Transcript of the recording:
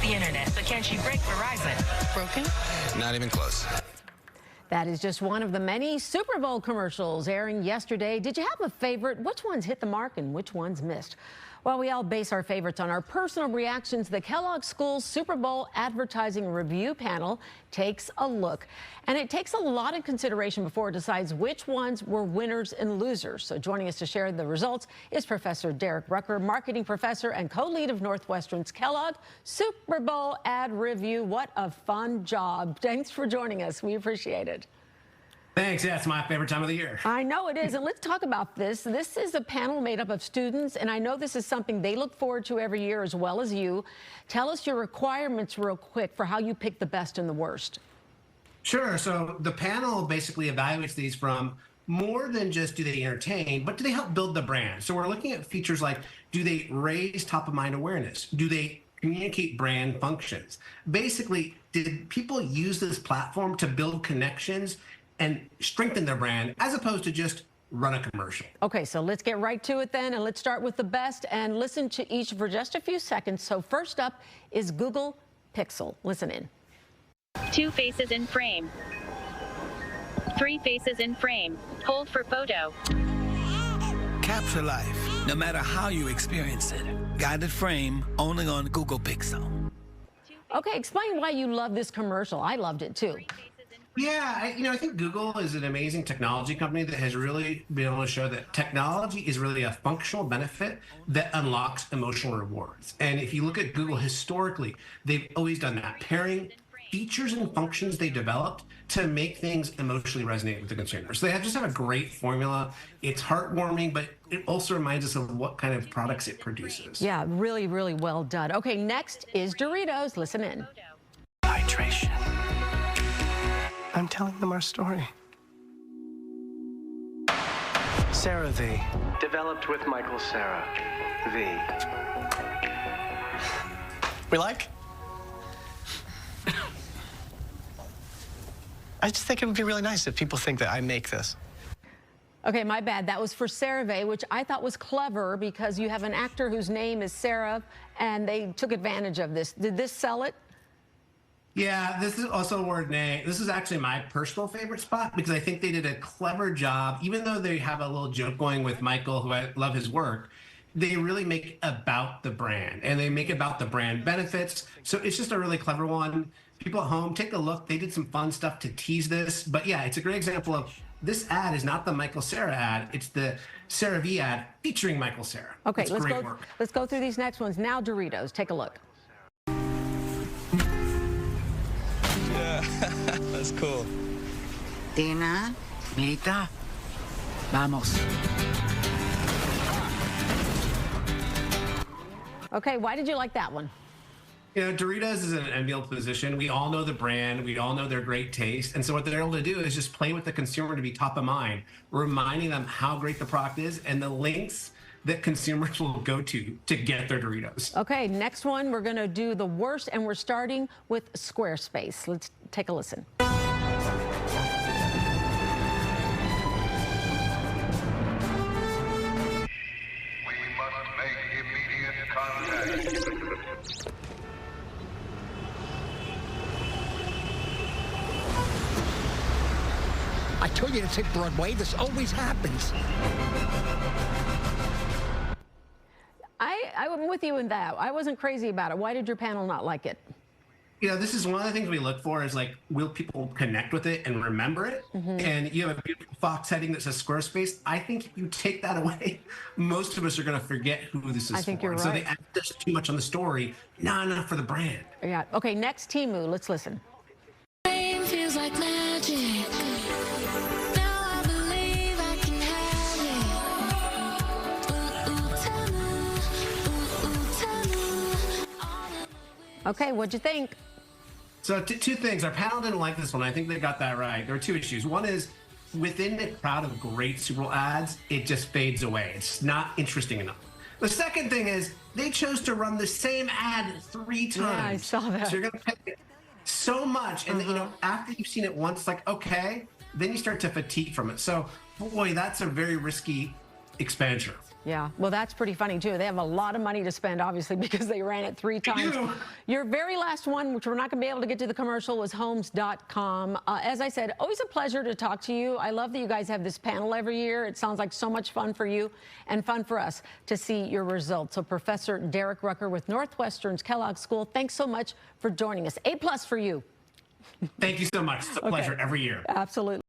the internet, but can she break Verizon? Broken? Not even close. That is just one of the many Super Bowl commercials airing yesterday. Did you have a favorite? Which ones hit the mark and which ones missed? Well, we all base our favorites on our personal reactions. The Kellogg School Super Bowl Advertising Review Panel takes a look. And it takes a lot of consideration before it decides which ones were winners and losers. So joining us to share the results is Professor Derek Rucker, marketing professor and co-lead of Northwestern's Kellogg Super Bowl Ad Review. What a fun job. Thanks for joining us. We appreciate it. Thanks. Yeah, it's my favorite time of the year. I know it is. And let's talk about this. This is a panel made up of students, and I know this is something they look forward to every year as well as you. Tell us your requirements real quick for how you pick the best and the worst. Sure. So the panel basically evaluates these from more than just do they entertain, but do they help build the brand? So we're looking at features like, do they raise top of mind awareness? Do they communicate brand functions? Basically, did people use this platform to build connections and strengthen their brand as opposed to just run a commercial? Okay, so let's get right to it then, and let's start with the best and listen to each for just a few seconds. So first up is Google Pixel. Listen in. 2 faces in frame. 3 faces in frame. Hold for photo. Capture life, no matter how you experience it. Guided frame only on Google Pixel. Okay, explain why you love this commercial. I loved it too. Yeah, I think Google is an amazing technology company that has really been able to show that technology is really a functional benefit that unlocks emotional rewards. And if you look at Google historically, they've always done that, pairing features and functions they developed to make things emotionally resonate with the consumer. So they just have a great formula. It's heartwarming, but it also reminds us of what kind of products it produces. Yeah, really, really well done. Okay, next is Doritos. Listen in. Hydration. I'm telling them our story. CeraVe. Developed with Michael Cera. V. We like? I just think it would be really nice if people think that I make this. Okay, my bad. That was for CeraVe, which I thought was clever because you have an actor whose name is Sarah, and they took advantage of this. Did this sell it? Yeah, this is also a word name. This is actually my personal favorite spot because I think they did a clever job. Even though they have a little joke going with Michael, who I love his work, they really make about the brand, and they make about the brand benefits. So it's just a really clever one. People at home, take a look. They did some fun stuff to tease this. But yeah, it's a great example of this ad is not the Michael Cera ad. It's the CeraVe ad featuring Michael Cera. Okay, it's great work. Let's go through these next ones. Now Doritos, take a look. Yeah, that's cool. Tina, Mita, vamos. Okay, why did you like that one? Doritos is in an enviable position. We all know the brand. We all know their great taste. And so what they're able to do is just play with the consumer to be top of mind, reminding them how great the product is and the links that consumers will go to get their Doritos. Okay, next one, we're going to do the worst, and we're starting with Squarespace. Let's take a listen. I told you to take Broadway. This always happens. I'm with you in that. I wasn't crazy about it. Why did your panel not like it? This is one of the things we look for is like, will people connect with it and remember it? And you have a beautiful Fox heading that says Squarespace. I think if you take that away, most of us are going to forget who this is for. I think you're right. So they add just too much on the story, not enough for the brand. Yeah. Okay, next Temu. Let's listen. Feels like magic. Now I believe I can have it. Temu. Okay, what'd you think? So two things. Our panel didn't like this one. I think they got that right. There are two issues. One is within the crowd of great Super Bowl ads, it just fades away. It's not interesting enough. The second thing is they chose to run the same ad 3 times. Yeah, I saw that. So you're going to pay so much. And, after you've seen it once, like, okay, then you start to fatigue from it. So, boy, that's a very risky expenditure. Yeah, well, that's pretty funny, too. They have a lot of money to spend, obviously, because they ran it 3 times. Your very last one, which we're not going to be able to get to the commercial, was homes.com. As I said, always a pleasure to talk to you. I love that you guys have this panel every year. It sounds like so much fun for you and fun for us to see your results. So Professor Derek Rucker with Northwestern's Kellogg School, thanks so much for joining us. A+ for you. Thank you so much. It's a pleasure every year. Absolutely.